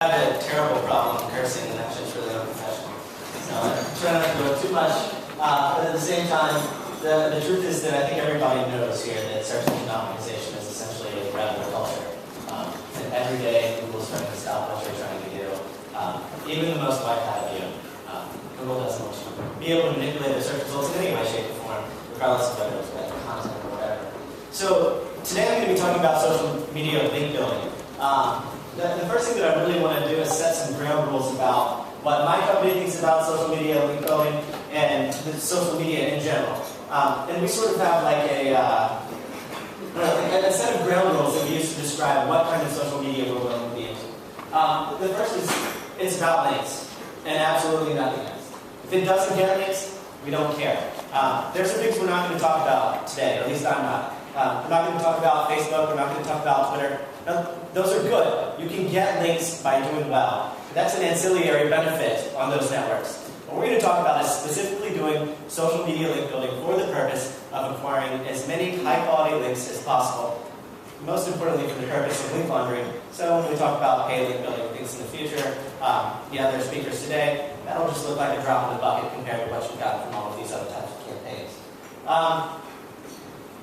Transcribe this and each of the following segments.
I have a terrible problem cursing, and actually it's really unprofessional. So I'm trying not to do it too much. But at the same time, the truth is that I think everybody knows here that search engine optimization is essentially a revenue culture. And every day, Google's trying to stop what you're trying to do. Even the most white-hat of you. Google doesn't want you to be able to manipulate the search results in any way, shape, or form, regardless of whether it's web content or whatever. So today I'm going to be talking about social media link building. The first thing that I really want to do is set some ground rules about what my company thinks about social media link building and social media in general. And we sort of have like a set of ground rules that we use to describe what kind of social media we're willing to be into. The first is it's about links and absolutely nothing else. If it doesn't get links, we don't care. There's some things we're not going to talk about today, or at least I'm not. We're not going to talk about Facebook, we're not going to talk about Twitter. Now, those are good. You can get links by doing well. That's an ancillary benefit on those networks. What we're going to talk about is specifically doing social media link building for the purpose of acquiring as many high-quality links as possible. Most importantly, for the purpose of link laundering. So when we talk about paid link building things in the future, the other speakers today, that'll just look like a drop in the bucket compared to what you've got from all of these other types of campaigns.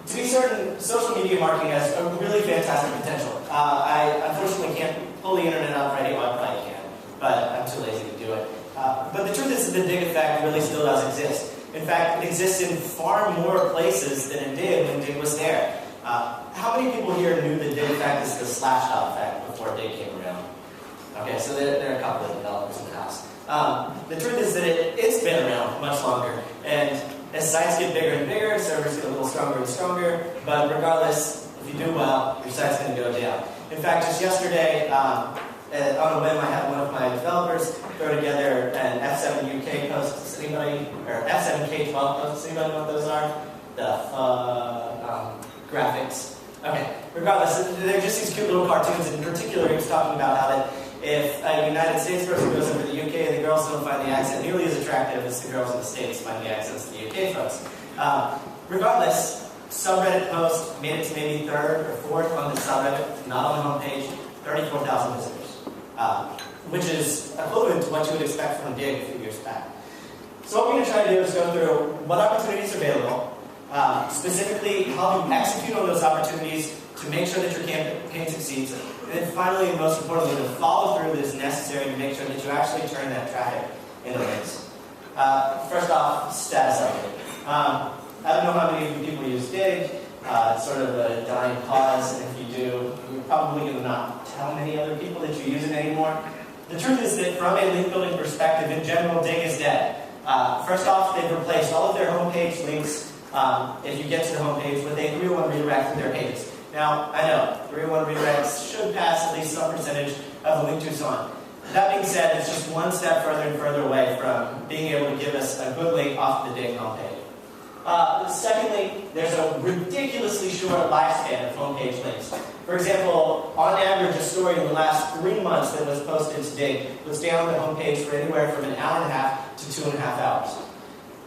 To be certain, social media marketing has a really fantastic potential. I unfortunately can't pull the internet up right now. I probably can, but I'm too lazy to do it. But the truth is that the digg effect really still does exist. In fact, it exists in far more places than it did when digg was there. How many people here knew the digg effect is the slash dot effect before digg came around? Okay, so there are a couple of developers in the house. The truth is that it's been around much longer, and as sites get bigger and bigger, servers get a little stronger and stronger, but regardless, if you do well, your site's going to go down. In fact, just yesterday, on a whim, I had one of my developers throw together an F7UK post. Does anybody, or F7K12 posts, anybody know what those are? The graphics. Okay, regardless, they're just these cute little cartoons. In particular, he was talking about how that if a United States person goes over to the UK, the girls don't find the accent nearly as attractive as the girls in the States find the accents of the UK folks. Regardless, subreddit post made it to maybe third or fourth on the subreddit, not on the homepage, 34,000 visitors, which is equivalent to what you would expect from digg a few years back. So what we're going to try to do is go through what opportunities are available, specifically how you execute on those opportunities to make sure that your campaign succeeds, and then finally, and most importantly, the follow-through that is necessary to make sure that you actually turn that traffic into links. First off, status update. I don't know how many of you people use digg. It's sort of a dying cause, and if you do, you're probably going to not tell many other people that you use it anymore. The truth is that from a link building perspective, in general, digg is dead. First off, they've replaced all of their homepage links, if you get to the homepage, with a 301 redirect to their pages. Now, I know, 301 redirects should pass at least some percentage of the link to on. That being said, it's just one step further and further away from being able to give us a good link off the digg homepage. Secondly, there's a ridiculously short lifespan of homepage links. For example, on average, a story in the last 3 months that was posted to digg was down on the homepage for anywhere from an hour and a half to 2.5 hours.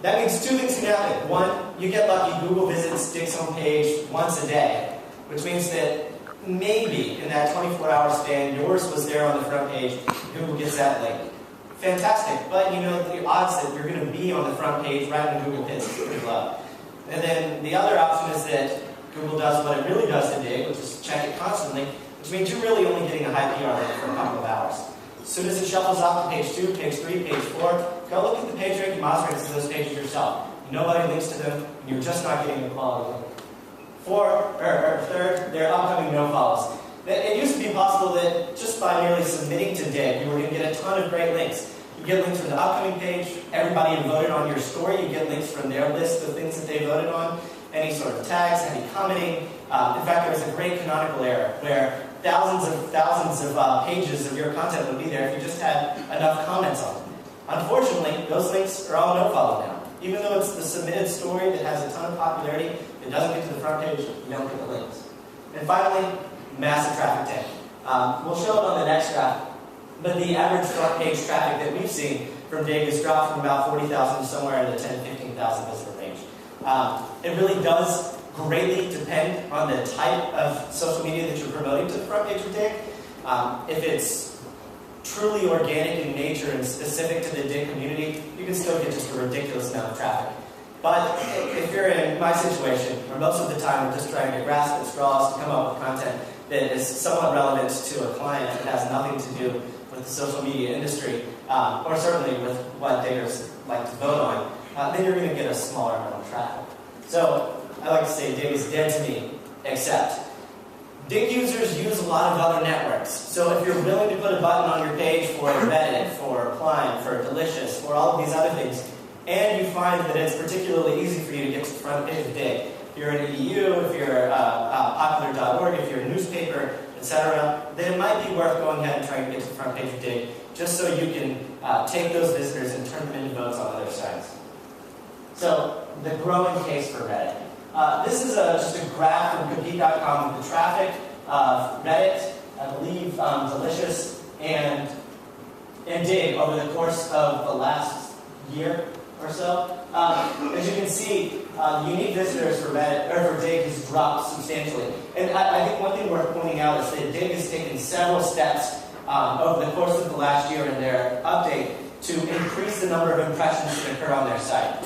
That means two things can happen. One, you get lucky, Google visits digg's homepage once a day, which means that maybe in that 24-hour span, yours was there on the front page, Google gets that link. Fantastic, but you know the odds that you're going to be on the front page right when Google hits is pretty low. And then the other option is that Google does what it really does to digg, which is check it constantly, which means you're really only getting a high PR link for a couple of hours. As soon as it shuffles off to page 2, page 3, page 4, go look at the page rank mouse rates of those pages yourself. Nobody links to them, and you're just not getting a quality link. Third, there are upcoming no-follows. It used to be possible that just by merely submitting to digg, you were going to get a ton of great links. You get links from the upcoming page, everybody who voted on your story, you get links from their list of things that they voted on, any sort of tags, any commenting. In fact, there was a great canonical error where thousands of pages of your content would be there if you just had enough comments on them. Unfortunately, those links are all no-follow now. Even though it's the submitted story that has a ton of popularity, it doesn't get to the front page, you don't get the links. And finally, massive traffic tank. We'll show it on the next graph, but the average front page traffic that we've seen from digg has dropped from about 40,000 to somewhere in the 10,000 to 15,000 visitor range. It really does greatly depend on the type of social media that you're promoting to the front page of digg. If it's truly organic in nature and specific to the dig community, you can still get just a ridiculous amount of traffic. But if you're in my situation, where most of the time we're just trying to grasp at straws to come up with content that is somewhat relevant to a client that has nothing to do with the social media industry, or certainly with what diggers like to vote on, then you're going to get a smaller amount of traffic. So I like to say dig is dead to me, except dig users use a lot of other networks. So if you're willing to put a button on your page for Reddit, for Climb, for Delicious, for all of these other things, and you find that it's particularly easy for you to get to the front page of dig, if you're an EDU, if you're popular.org, if you're a newspaper, etc., then it might be worth going ahead and trying to get to the front page of dig, just so you can take those visitors and turn them into votes on other sites. So, the growing case for Reddit. This is just a graph from compete.com of the traffic of Reddit, I believe Delicious, and dig over the course of the last year or so. As you can see, unique visitors for Reddit or for dig has dropped substantially. And I think one thing worth pointing out is that dig has taken several steps over the course of the last year in their update to increase the number of impressions that occur on their site.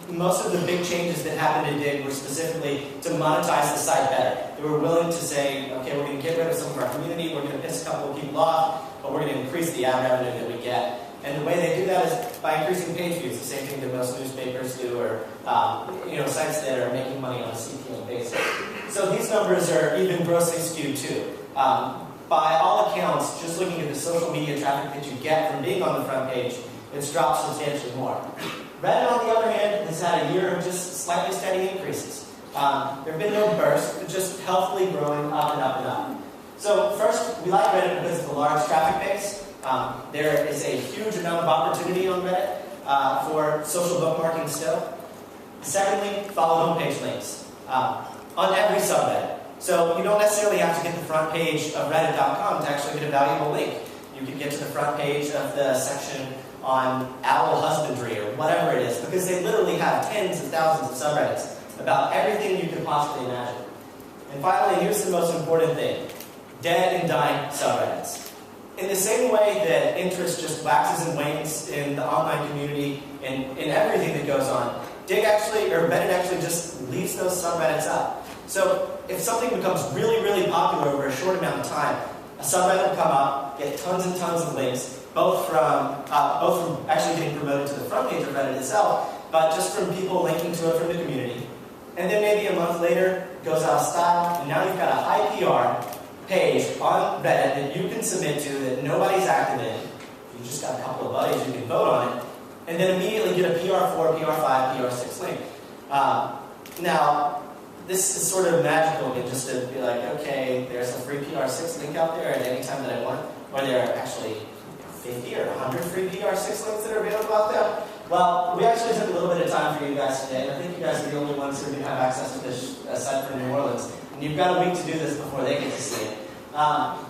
Most of the big changes that happened in dig were specifically to monetize the site better. They were willing to say, okay, we're going to get rid of some of our community, we're going to piss a couple of people off, but we're going to increase the ad revenue that we get. And the way they do that is by increasing page views, the same thing that most newspapers do, or sites that are making money on a CPM basis. So these numbers are even grossly skewed too. By all accounts, just looking at the social media traffic that you get from being on the front page, it's dropped substantially more. Reddit, on the other hand, has had a year of just slightly steady increases. There have been no bursts, but just healthily growing up and up and up. So first, we like Reddit because of the large traffic base. There is a huge amount of opportunity on Reddit for social bookmarking still. Secondly, follow homepage links on every subreddit. So you don't necessarily have to get the front page of reddit.com to actually get a valuable link. You can get to the front page of the section on owl husbandry or whatever it is, because they literally have tens of thousands of subreddits about everything you could possibly imagine. And finally, here's the most important thing: dead and dying subreddits. In the same way that interest just waxes and wanes in the online community and in everything that goes on, Reddit actually just leaves those subreddits up. So if something becomes really, really popular over a short amount of time, a subreddit will come up, get tons and tons of links, both from actually getting promoted to the front page of Reddit itself, but just from people linking to it from the community. And then maybe a month later, it goes out of style, and now you've got a high PR page on Reddit that you can submit to that nobody's active in. You just got a couple of buddies who can vote on it, and then immediately get a PR4, PR5, PR6 link. Now, this is sort of magical, just to be like, okay, there's a free PR6 link out there at any time that I want, or there are actually 50 or 100 free PR6 links that are available out there. Well, we actually took a little bit of time for you guys today, and I think you guys are the only ones who are going to have access to this site from New Orleans. And you've got a week to do this before they get to see it.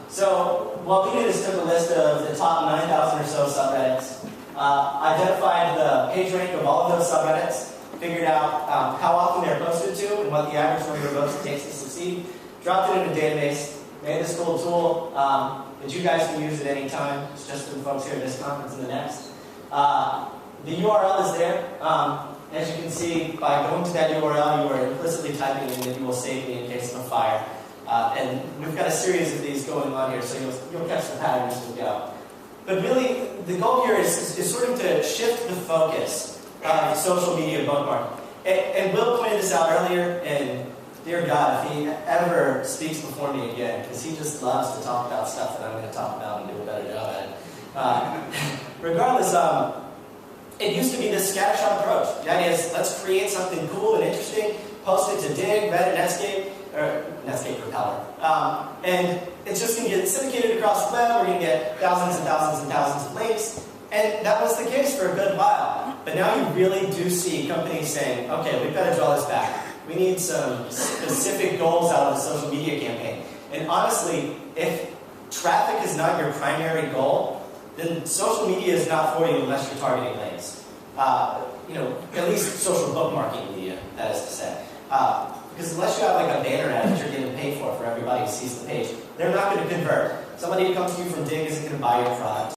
So what we did is took a list of the top 9,000 or so subreddits, identified the page rank of all of those subreddits, figured out how often they're posted to and what the average number of votes it takes to succeed, dropped it in a database, made this cool tool that you guys can use at any time. It's just for the folks here at this conference and the next. The URL is there. As you can see, by going to that URL, you are implicitly typing in that you will save me in case of a fire. And we've got a series of these going on here, so you'll catch the pattern as we go. But really, the goal here is sort of to shift the focus of social media bookmarking. And Will pointed this out earlier, and dear God, if he ever speaks before me again, because he just loves to talk about stuff that I'm going to talk about and do a better job at it. Regardless, it used to be this scattershot approach. The idea is, let's create something cool and interesting, post it to Dig, Reddit, Netscape Propeller. And it's just going to get syndicated across the web. We're going to get thousands and thousands and thousands of links. And that was the case for a good while. But now you really do see companies saying, okay, we've got to draw this back. We need some specific goals out of the social media campaign. And honestly, if traffic is not your primary goal, then social media is not for you unless you're targeting links. At least social bookmarking media, that is to say. Because unless you have like a banner ad that you're getting paid for everybody who sees the page, they're not going to convert. Somebody who comes to you from Digg isn't going to buy your product.